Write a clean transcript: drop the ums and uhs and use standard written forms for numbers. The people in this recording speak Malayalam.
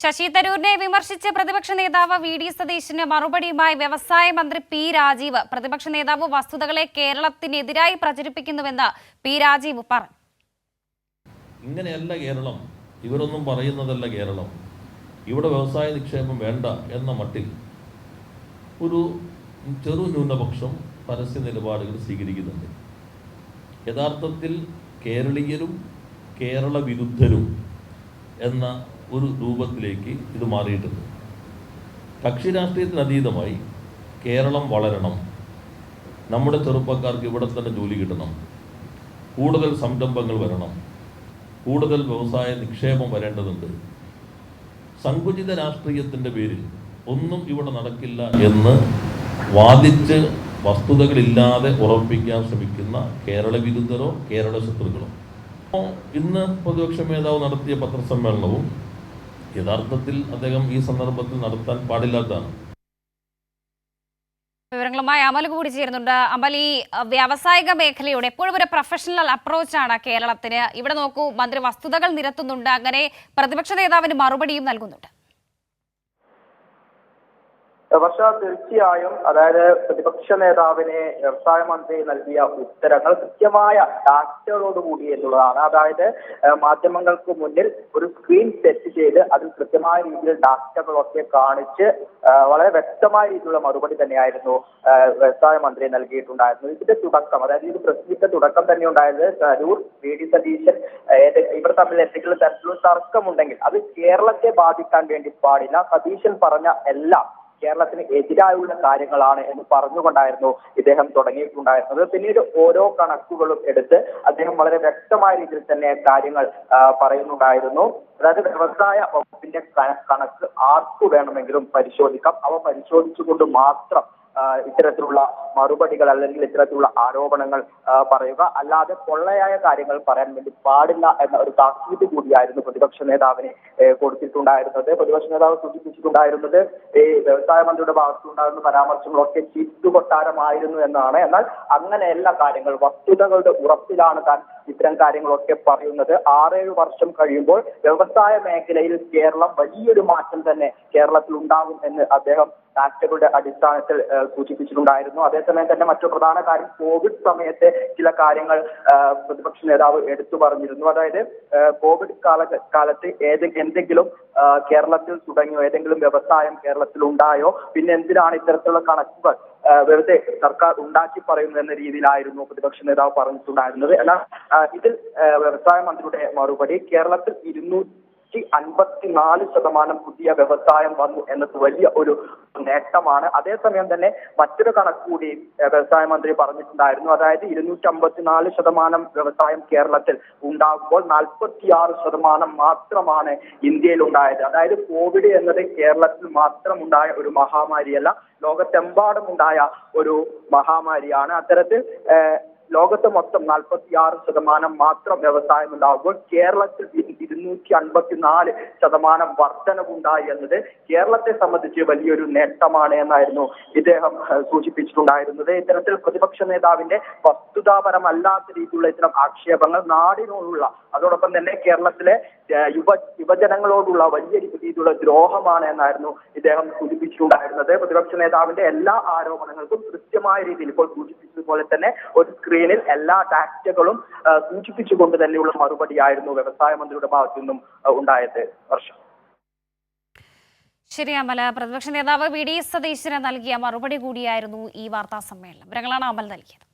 ശശി തരൂരിനെ വിമർശിച്ച് പ്രതിപക്ഷ നേതാവ് വി.ഡി. സതീശന് മറുപടിയുമായി വ്യവസായ മന്ത്രി പി. രാജീവ്. പ്രതിപക്ഷ നേതാവ് വസ്തുതകളെ കേരളത്തിനെതിരായി പ്രചരിപ്പിക്കുന്നുവെന്ന് പി. രാജീവ് പറഞ്ഞു. ഇങ്ങനെയല്ല കേരളം, ഇവരൊന്നും പറയുന്നതല്ല കേരളം. ഇവിടെ വ്യവസായ നിക്ഷേപം വേണ്ട എന്ന മട്ടിൽ ഒരു ചെറു ന്യൂനപക്ഷം പരസ്യ നിലപാടുകൾ സ്വീകരിക്കുന്നുണ്ട്. യഥാർത്ഥത്തിൽ കേരളീയരും കേരള വിരുദ്ധരും എന്ന ഒരു രൂപത്തിലേക്ക് ഇത് മാറിയിട്ടുണ്ട്. കക്ഷി രാഷ്ട്രീയത്തിന് അതീതമായി കേരളം വളരണം, നമ്മുടെ ചെറുപ്പക്കാർക്ക് ഇവിടെ തന്നെ ജോലി കിട്ടണം, കൂടുതൽ സംരംഭങ്ങൾ വരണം, കൂടുതൽ വ്യവസായ നിക്ഷേപം വരേണ്ടതുണ്ട്. സങ്കുചിത രാഷ്ട്രീയത്തിൻ്റെ പേരിൽ ഒന്നും ഇവിടെ നടക്കില്ല എന്ന് വാദിച്ച് വസ്തുതകളില്ലാതെ ഉറപ്പിക്കാൻ ശ്രമിക്കുന്ന കേരള വിരുദ്ധരോ കേരള ശത്രുക്കളോ. ഇന്ന് പ്രതിപക്ഷ നേതാവ് നടത്തിയ പത്രസമ്മേളനവും യഥാർത്ഥത്തിൽ അദ്ദേഹം ഈ സന്ദർഭത്തിൽ നടത്താൻ പാടില്ലാത്തതാണ്. വിവരങ്ങളുമായി അമൽ കൂടി ചേരുന്നുണ്ട്. അമൽ, ഈ വ്യാവസായിക മേഖലയുടെ എപ്പോഴും ഒരു പ്രൊഫഷണൽ അപ്രോച്ചാണ് കേരളത്തിന്. ഇവിടെ നോക്കൂ, മന്ത്രി വസ്തുതകൾ നിരത്തുന്നുണ്ട്, അങ്ങനെ പ്രതിപക്ഷ നേതാവിന് മറുപടിയും നൽകുന്നുണ്ട്. പക്ഷേ തീർച്ചയായും അതായത് പ്രതിപക്ഷ നേതാവിന് വ്യവസായ മന്ത്രി നൽകിയ ഉത്തരങ്ങൾ കൃത്യമായ ഡാറ്റകളോടുകൂടി എന്നുള്ളതാണ്. അതായത് മാധ്യമങ്ങൾക്ക് മുന്നിൽ ഒരു സ്ക്രീൻ സെറ്റ് ചെയ്ത് അതിൽ കൃത്യമായ രീതിയിൽ ഡാറ്റകളൊക്കെ കാണിച്ച് വളരെ വ്യക്തമായ രീതിയിലുള്ള മറുപടി തന്നെയായിരുന്നു വ്യവസായ മന്ത്രി നൽകിയിട്ടുണ്ടായിരുന്നത്. ഇതിന്റെ തുടക്കം, അതായത് ഇത് പ്രസിദ്ധ തുടക്കം തന്നെ ഉണ്ടായത് തരൂർ, വി.ഡി. സതീശൻ ഇവർ തമ്മിൽ എന്തെങ്കിലും തരത്തിലുള്ള തർക്കമുണ്ടെങ്കിൽ അത് കേരളത്തെ ബാധിക്കാൻ വേണ്ടി പാടില്ല, സതീശൻ പറഞ്ഞ എല്ലാം കേരളത്തിന് എതിരായുള്ള കാര്യങ്ങളാണ് എന്ന് പറഞ്ഞുകൊണ്ടായിരുന്നു ഇദ്ദേഹം തുടങ്ങിയിട്ടുണ്ടായിരുന്നത്. പിന്നീട് ഓരോ കണക്കുകളും എടുത്ത് അദ്ദേഹം വളരെ വ്യക്തമായ രീതിയിൽ തന്നെ കാര്യങ്ങൾ പറയുന്നുണ്ടായിരുന്നു. അതായത് വ്യവസായ വകുപ്പിന്റെ കണക്ക് ആർക്കു വേണമെങ്കിലും പരിശോധിക്കാം, അവ പരിശോധിച്ചുകൊണ്ട് മാത്രം ഇത്തരത്തിലുള്ള മറുപടികൾ അല്ലെങ്കിൽ ഇത്തരത്തിലുള്ള ആരോപണങ്ങൾ പറയുക, അല്ലാതെ പൊള്ളയായ കാര്യങ്ങൾ പറയാൻ വേണ്ടി പാടില്ല എന്ന ഒരു താക്കീത് കൂടിയായിരുന്നു പ്രതിപക്ഷ നേതാവിന് കൊടുത്തിട്ടുണ്ടായിരുന്നത്. പ്രതിപക്ഷ നേതാവ് സൂചിപ്പിച്ചിട്ടുണ്ടായിരുന്നത് ഈ വ്യവസായ മന്ത്രിയുടെ ഭാഗത്തുണ്ടാകുന്ന പരാമർശങ്ങളൊക്കെ ചീറ്റുകൊട്ടാരമായിരുന്നു എന്നാണ്. എന്നാൽ അങ്ങനെയല്ല കാര്യങ്ങൾ, വസ്തുതകളുടെ ഉറപ്പിലാണ് താൻ ഇത്തരം കാര്യങ്ങളൊക്കെ പറയുന്നത്. 6-7 വർഷം കഴിയുമ്പോൾ വ്യവസായ മേഖലയിൽ കേരളം വലിയൊരു മാറ്റം തന്നെ കേരളത്തിൽ ഉണ്ടാകും എന്ന് അദ്ദേഹം ഡാറ്റകളുടെ അടിസ്ഥാനത്തിൽ സൂചിപ്പിച്ചിട്ടുണ്ടായിരുന്നു. അതേസമയം തന്നെ മറ്റു പ്രധാന കാര്യം, കോവിഡ് സമയത്തെ ചില കാര്യങ്ങൾ പ്രതിപക്ഷ നേതാവ് എടുത്തു പറഞ്ഞിരുന്നു. അതായത് കോവിഡ് കാലത്ത് എന്തെങ്കിലും കേരളത്തിൽ തുടങ്ങിയോ, ഏതെങ്കിലും വ്യവസായം കേരളത്തിൽ ഉണ്ടായോ, പിന്നെ എന്തിനാണ് ഇത്തരത്തിലുള്ള കണക്കുകൾ വെറുതെ സർക്കാർ ഉണ്ടാക്കി പറയുന്നു എന്ന രീതിയിലായിരുന്നു പ്രതിപക്ഷ നേതാവ് പറഞ്ഞിട്ടുണ്ടായിരുന്നത്. എന്നാൽ ഇതിൽ വ്യവസായ മന്ത്രിയുടെ മറുപടി, കേരളത്തിൽ 254% പുതിയ വ്യവസായം വന്നു എന്നത് വലിയ ഒരു നേട്ടമാണ്. അതേസമയം തന്നെ മറ്റൊരു കണക്ക് കൂടി വ്യവസായ മന്ത്രി പറഞ്ഞിട്ടുണ്ടായിരുന്നു. അതായത് 254% വ്യവസായം കേരളത്തിൽ ഉണ്ടാകുമ്പോൾ 46% മാത്രമാണ് ഇന്ത്യയിൽ ഉണ്ടായത്. അതായത് കോവിഡ് എന്നത് കേരളത്തിൽ മാത്രം ഉണ്ടായ ഒരു മഹാമാരിയല്ല, ലോകത്തെമ്പാടും ഉണ്ടായ ഒരു മഹാമാരിയാണ്. അത്തരത്തിൽ ലോകത്ത് മൊത്തം 46% മാത്രം വ്യവസായം ഉണ്ടാകുമ്പോൾ കേരളത്തിൽ 254% വർധനവുണ്ടായി എന്നത് കേരളത്തെ സംബന്ധിച്ച് വലിയൊരു നേട്ടമാണ് എന്നായിരുന്നു ഇദ്ദേഹം സൂചിപ്പിച്ചിട്ടുണ്ടായിരുന്നത്. ഇത്തരത്തിൽ പ്രതിപക്ഷ നേതാവിന്റെ വസ്തുതാപരമല്ലാത്ത രീതിയിലുള്ള ഇത്തരം ആക്ഷേപങ്ങൾ നാടിനോടുള്ള, അതോടൊപ്പം തന്നെ കേരളത്തിലെ യുവജനങ്ങളോടുള്ള വലിയ രീതിയിലുള്ള ദ്രോഹമാണ് എന്നായിരുന്നു ഇദ്ദേഹം സൂചിപ്പിച്ചിട്ടുണ്ടായിരുന്നത്. പ്രതിപക്ഷ നേതാവിന്റെ എല്ലാ ആരോപണങ്ങൾക്കും കൃത്യമായ രീതിയിൽ ഇപ്പോൾ സൂചിപ്പിച്ചതുപോലെ തന്നെ ഒരു സ്ക്രീനിൽ എല്ലാ ഡാറ്റകളും സൂചിപ്പിച്ചുകൊണ്ട് തന്നെയുള്ള മറുപടിയായിരുന്നു വ്യവസായ മന്ത്രിയുടെ ഭാഗത്തു നിന്നും ഉണ്ടായത്. വർഷം ശരി അമൽ, പ്രതിപക്ഷ നേതാവ് വി.ഡി. സതീശന് നൽകിയ മറുപടി കൂടിയായിരുന്നു ഈ വാർത്താ സമ്മേളനം. വിവരങ്ങളാണ് അമൽ നൽകിയത്.